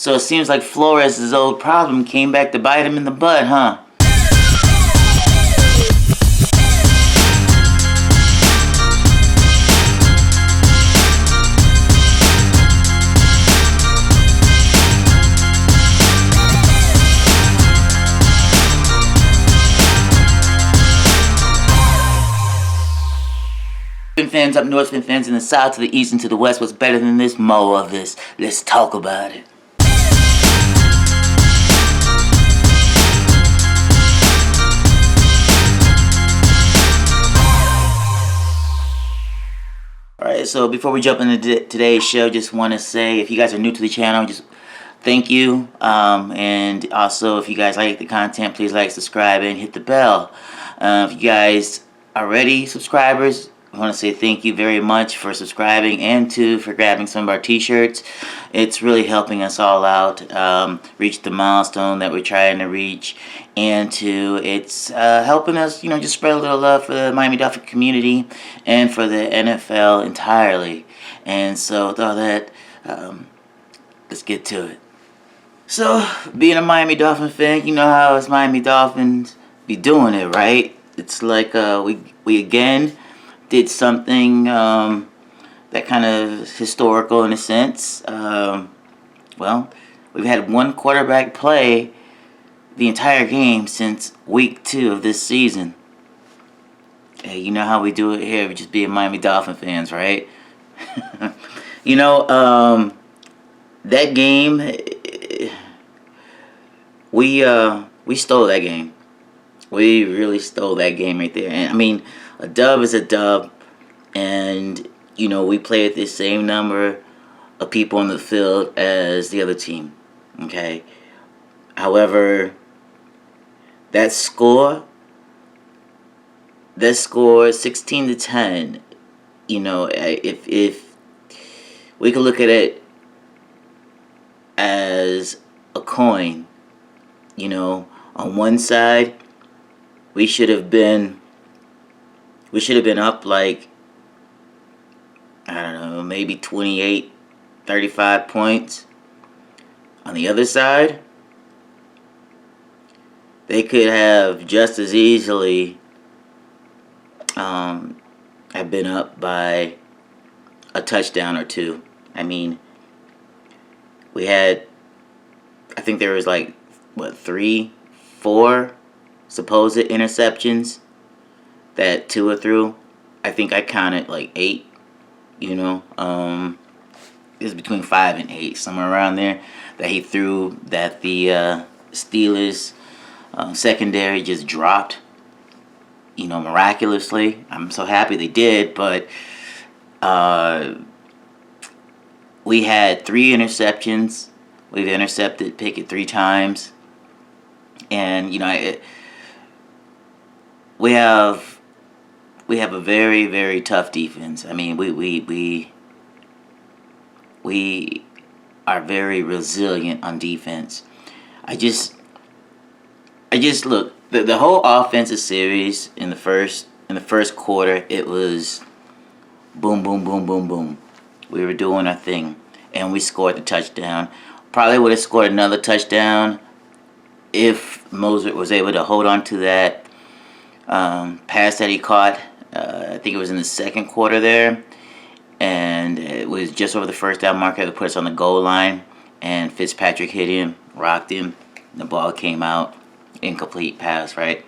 So it seems like Flores' old problem came back to bite him in the butt, huh? Fans up north, fans in the south, to the east, and to the west. What's better than this? More of this. Let's talk about it. Alright, so before we jump into today's show, just want to say, if you guys are new to the channel, just thank you. And also, if you guys like the content, please like, subscribe, and hit the bell. If you guys are already subscribers, I want to say thank you very much for subscribing and for grabbing some of our t-shirts. It's really helping us all out reach the milestone that we're trying to reach, and it's helping us, just spread a little love for the Miami Dolphin community and for the NFL entirely. And so with all that, let's get to it. So, being a Miami Dolphin fan, you know how us Miami Dolphins be doing it, right? It's like we again did something that kind of historical in a sense. Well, we've had one quarterback play the entire game since week 2 of this season. Hey, you know how we do it here, we just being Miami Dolphin fans, right? That game, we stole that game. We really stole that game right there. And I mean, a dub is a dub, and we play with the same number of people on the field as the other team. Okay. However, that score 16-10. If we could look at it as a coin, on one side we should have been up like, I don't know, maybe 28, 35 points. On the other side, they could have just as easily have been up by a touchdown or two. I mean, we had, I think there was like, 3, 4 supposed interceptions that Tua threw. I think I counted like 8, it was between 5 and 8, somewhere around there, that he threw, that the Steelers secondary just dropped, miraculously. I'm so happy they did, but we had 3 interceptions. We've intercepted Pickett 3 times, and we have a very, very tough defense. I mean, we are very resilient on defense. I just look, the whole offensive series in the first quarter, it was boom, boom, boom, boom, boom. We were doing our thing, and we scored the touchdown. Probably would have scored another touchdown if Mozart was able to hold on to that pass that he caught. I think it was in the second quarter there, and it was just over the first down marker to put us on the goal line, and Fitzpatrick hit him, rocked him, and the ball came out. Incomplete pass, right?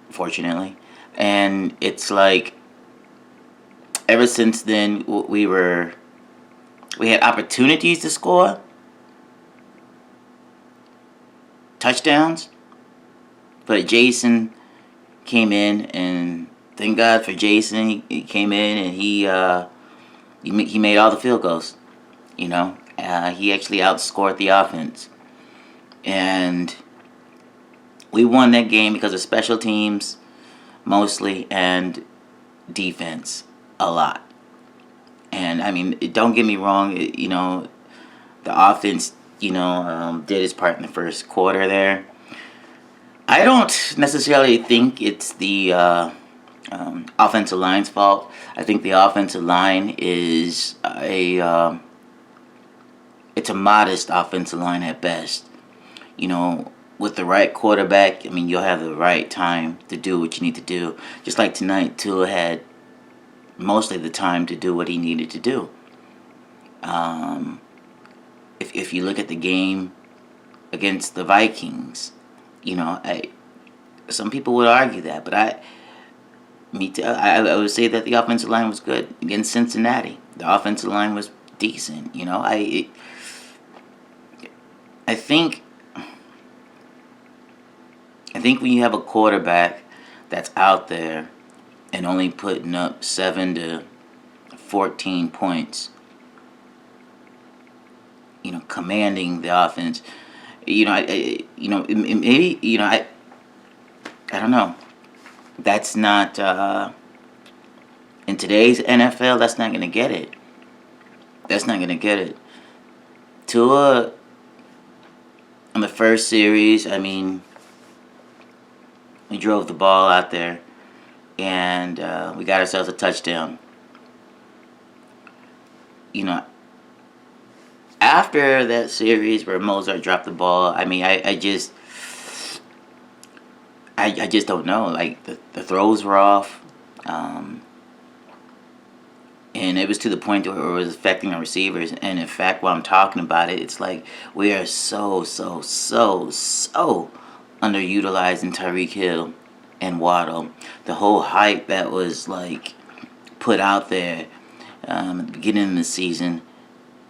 Fortunately. And it's like, ever since then, we had opportunities to score touchdowns, but Jason came in, and thank God for Jason. He came in and he made all the field goals. He actually outscored the offense, and we won that game because of special teams mostly and defense a lot. And I mean, don't get me wrong, the offense, did its part in the first quarter there. I don't necessarily think it's the offensive line's fault. I think the offensive line is it's a modest offensive line at best. You know, with the right quarterback, I mean, you'll have the right time to do what you need to do. Just like tonight, Tua had mostly the time to do what he needed to do. If you look at the game against the Vikings, you know, some people would argue that, but I would say that the offensive line was good against Cincinnati. The offensive line was decent. You know, I think when you have a quarterback that's out there and only putting up 7 to 14 points, you know, commanding the offense, you know, maybe, you know, I don't know. That's not in today's NFL. That's not gonna get it. That's not gonna get it. Tua, in the first series, I mean, we drove the ball out there, and we got ourselves a touchdown. You know, after that series where Mozart dropped the ball, I mean, I just don't know. Like, the throws were off. And it was to the point where it was affecting our receivers. And in fact, while I'm talking about it, it's like we are so underutilized in Tyreek Hill and Waddle. The whole hype that was like put out there at the beginning of the season,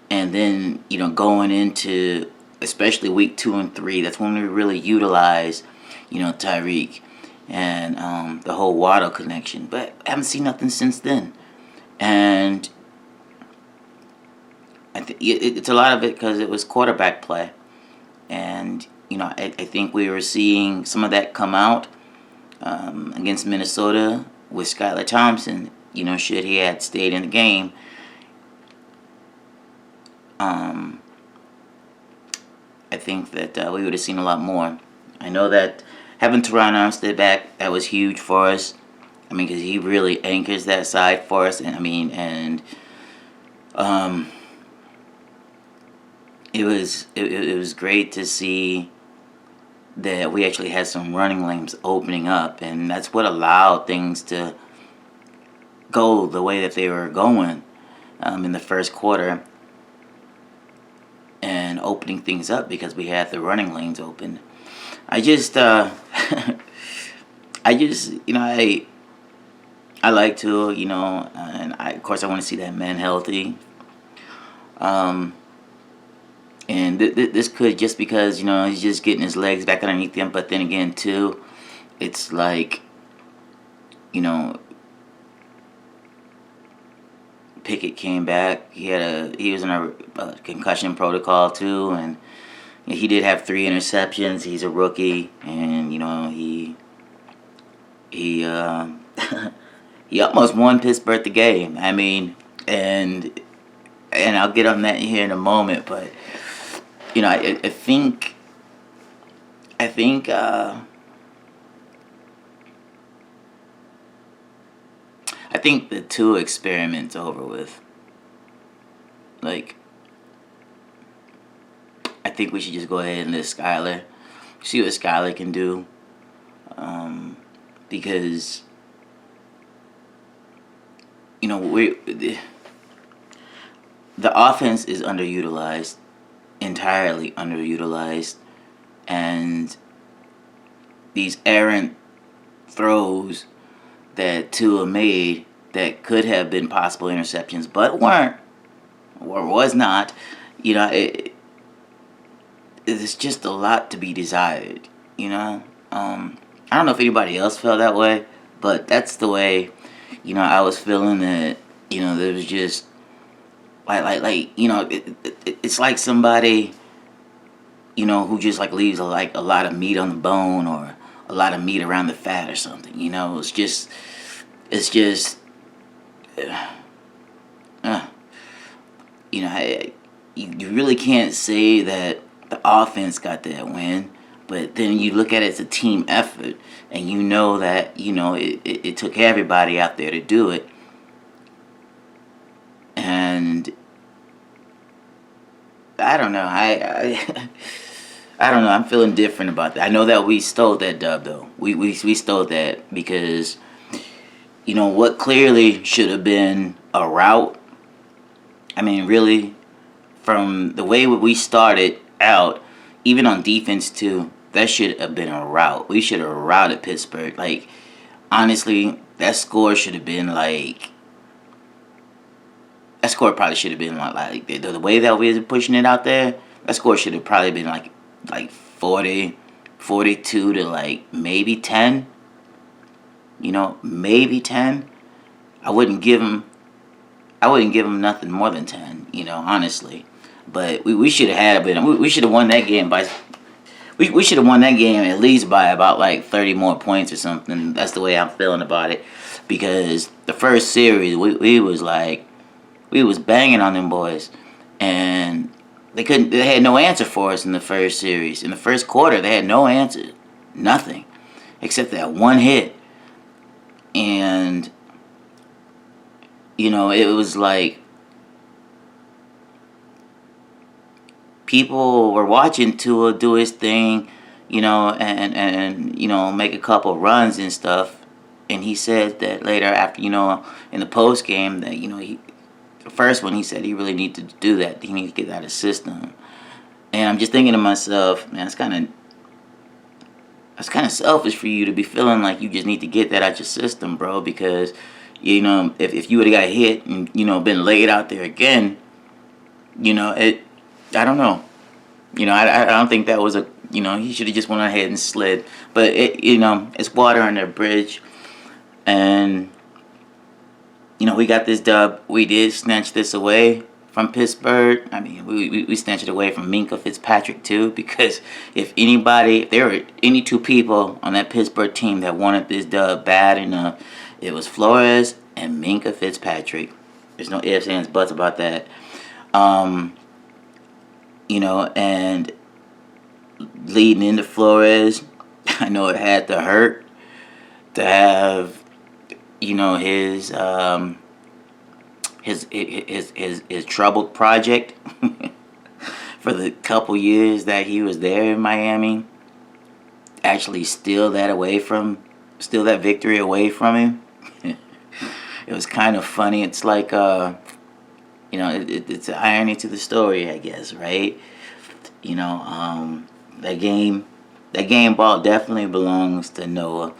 and then, you know, going into especially week 2 and 3, that's when we really utilize, you know, Tyreek and the whole Waddle connection. But I haven't seen nothing since then. And I it's a lot of it because it was quarterback play. And, you know, I think we were seeing some of that come out against Minnesota with Skylar Thompson. You know, should he had stayed in the game, I think that we would have seen a lot more. I know that having Teron Armstead back, that was huge for us. I mean, because he really anchors that side for us. And I mean, and it was great to see that we actually had some running lanes opening up, and that's what allowed things to go the way that they were going in the first quarter, and opening things up because we had the running lanes open. I just you know, I like to, you know, and of course I want to see that man healthy. And this could just because, you know, he's just getting his legs back underneath him. But then again, too, it's like, you know, Pickett came back. He was in a concussion protocol too, and he did have 3 interceptions. He's a rookie, and you know he he almost won Pittsburgh the game. I mean, and I'll get on that here in a moment, but you know, I think the 2 experiment's over with. Like, I think we should just go ahead and let Skylar see what Skylar can do, because you know the offense is underutilized, entirely underutilized, and these errant throws that Tua made that could have been possible interceptions but weren't or was not, you know, it's just a lot to be desired, you know. I don't know if anybody else felt that way, but that's the way, you know, I was feeling. That, you know, there was just like you know, it's like somebody, you know, who just like leaves a lot of meat on the bone or a lot of meat around the fat or something. You know, it's just you know, you really can't say that the offense got that win, but then you look at it as a team effort, and you know that, you know, it took everybody out there to do it. And I don't know. I don't know. I'm feeling different about that. I know that we stole that dub though. We stole that because what clearly should have been a rout. I mean, really, from the way we started out, even on defense too, that should have been a rout. We should have routed Pittsburgh. Like, honestly, that score should have been like. That score probably should have been like the way that we were pushing it out there. That score should have probably been like 40, 42 to like maybe 10. Maybe 10. I wouldn't give him nothing more than 10. Honestly, but we should have been. We should have won that game by. We should have won that game at least by about like 30 more points or something. That's the way I'm feeling about it, because the first series we was banging on them boys, and they had no answer for us in the first series. In the first quarter, they had no answer, nothing, except that one hit, and it was like people were watching Tua do his thing, and make a couple runs and stuff, and he said that later after in the post game that the first one he said he really needed to do that. He needed to get out of the system. And I'm just thinking to myself, man, it's kind of selfish for you to be feeling like you just need to get that out your system, bro. Because if you would have got hit and been laid out there again, it. I don't know. I don't think that was he should have just went ahead and slid. But it's water under a bridge, and. We got this dub. We did snatch this away from Pittsburgh. I mean, we snatched it away from Minkah Fitzpatrick too, because if there were any two people on that Pittsburgh team that wanted this dub bad enough, it was Flores and Minkah Fitzpatrick. There's no ifs, ands, buts about that. And leading into Flores, I know it had to hurt to have his troubled project for the couple years that he was there in Miami actually steal that victory away from him. It was kind of funny. It's like it's an irony to the story, I guess, right? That game ball definitely belongs to Noah.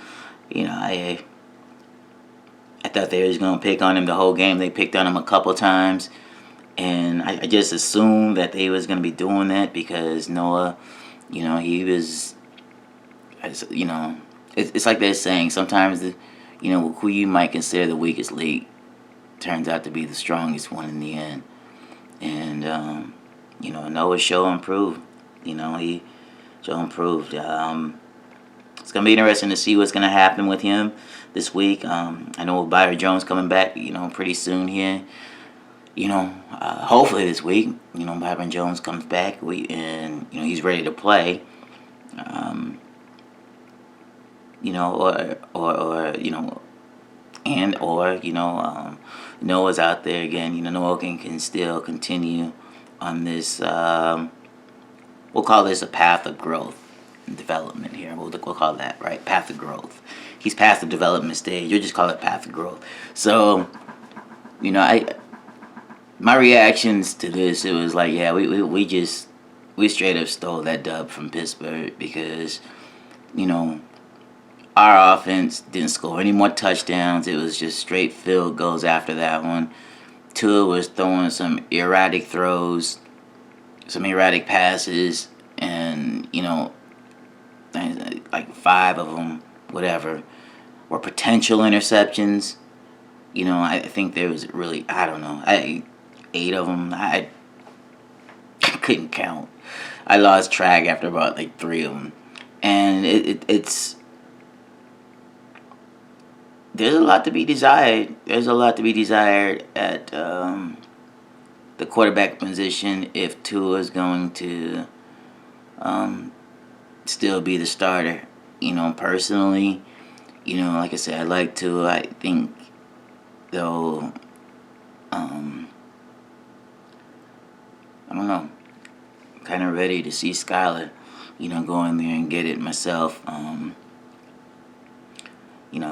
I thought they was going to pick on him the whole game. They picked on him a couple times. And I just assumed that they was going to be doing that because Noah, he was, it's like they're saying sometimes, who you might consider the weakest league turns out to be the strongest one in the end. And, Noah show improved. He show improved. It's going to be interesting to see what's going to happen with him this week. I know Byron Jones coming back, pretty soon here. Hopefully this week, Byron Jones comes back. He's ready to play. Noah's out there again. Noah can still continue on this. We'll call this a path of growth and development here. We'll call that, right? Path of growth. He's past the development stage. You'll just call it path of growth. So, my reactions to this, it was like, yeah, we straight up stole that dub from Pittsburgh because, our offense didn't score any more touchdowns. It was just straight field goals after that one. Tua was throwing some erratic throws, some erratic passes, and, like 5 of them, whatever, were potential interceptions. I think there was really, I don't know, 8 of them. I couldn't count. I lost track after about like 3 of them. And it's there's a lot to be desired. There's a lot to be desired at the quarterback position if Tua is going to still be the starter. Personally, like I said, I like Tua. I think, though, I don't know. kind of ready to see Skylar, go in there and get it myself.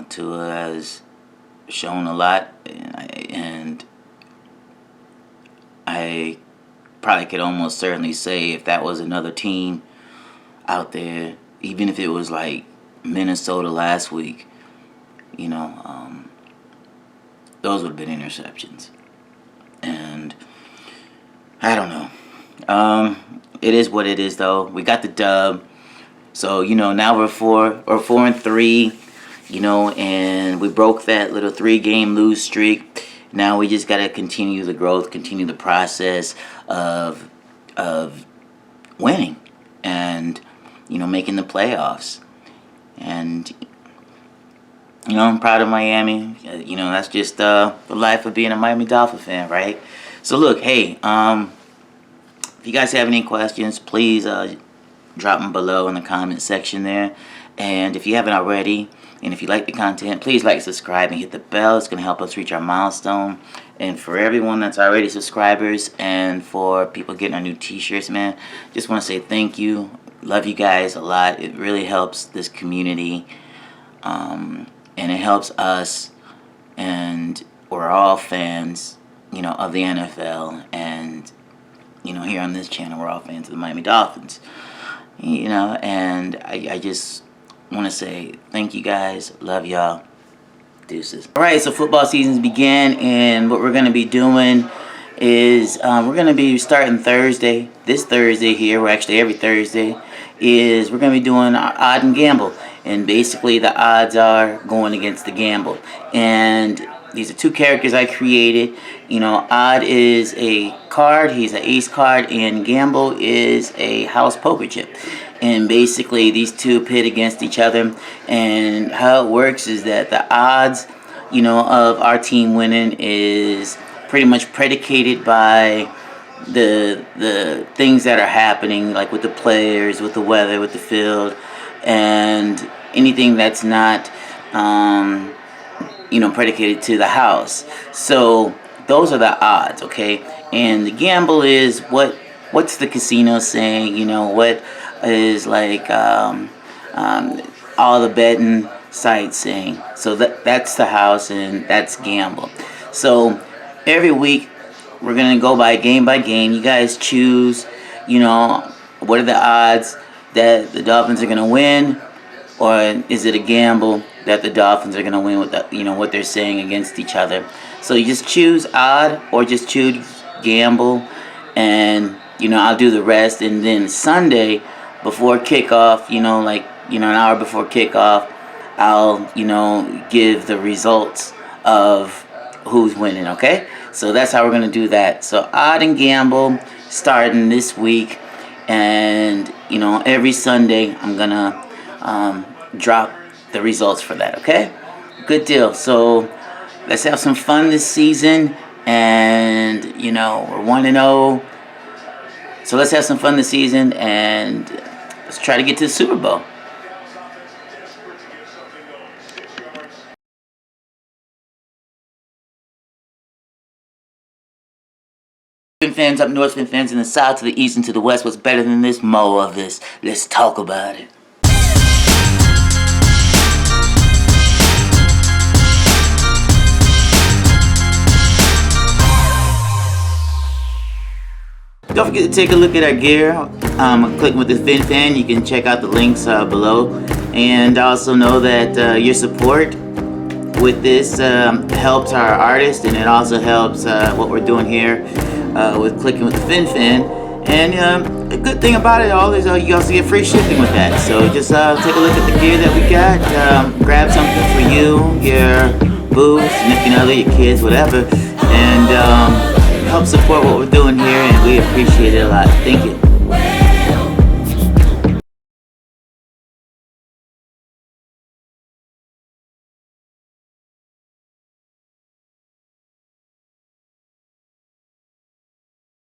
Tua has shown a lot, and I probably could almost certainly say if that was another team out there, even if it was like Minnesota last week, those would have been interceptions. And I don't know. It is what it is, though. We got the dub. So, now we're 4-3, and we broke that little 3-game lose streak. Now we just got to continue the growth, continue the process of winning and, making the playoffs. And, I'm proud of Miami. That's just the life of being a Miami Dolphin fan, right? So, look, hey, if you guys have any questions, please drop them below in the comment section there. And if you haven't already, and if you like the content, please like, subscribe, and hit the bell. It's going to help us reach our milestone. And for everyone that's already subscribers and for people getting our new t-shirts, man, just want to say thank you. Love you guys a lot. It really helps this community. And it helps us. And we're all fans, of the NFL. And, here on this channel, we're all fans of the Miami Dolphins. And I just want to say thank you guys. Love y'all. Deuces. Alright, so football seasons began, and what we're going to be doing is we're going to be starting Thursday. This Thursday here, or actually every Thursday, is we're going to be doing our odd and gamble. And basically the odds are going against the gamble. And these are two characters I created. Odd is a card. He's an ace card. And gamble is a house poker chip. And basically these two pit against each other. And how it works is that the odds, of our team winning is pretty much predicated by the things that are happening, like with the players, with the weather, with the field, and anything that's not predicated to the house. So those are the odds, okay? And the gamble is what's the casino saying, what is like all the betting sites saying. So that's the house, and that's gamble. So every week we're gonna go by game. You guys choose, what are the odds that the Dolphins are gonna win, or is it a gamble that the Dolphins are going to win with what they're saying against each other. So you just choose odd or just choose gamble, and I'll do the rest. And then Sunday before kickoff, an hour before kickoff, I'll give the results of who's winning, okay? So that's how we're going to do that. So odd and gamble starting this week, and every Sunday I'm going to drop the results for that, okay? Good deal. So let's have some fun this season, and we're 1-0. So let's have some fun this season, and let's try to get to the Super Bowl. Fans up north, fans in the south, to the east, and to the west. What's better than this? More of this. Let's talk about it. Don't forget to take a look at our gear. Click with the FinFan. You can check out the links below. And also know that your support with this helps our artists, and it also helps what we're doing here with Clicking with the FinFan. And a good thing about it all is you also get free shipping with that. So just take a look at the gear that we got. Grab something for you, your boo, significant other, your kids, whatever. And help support what we're doing here, and we appreciate it a lot. Thank you.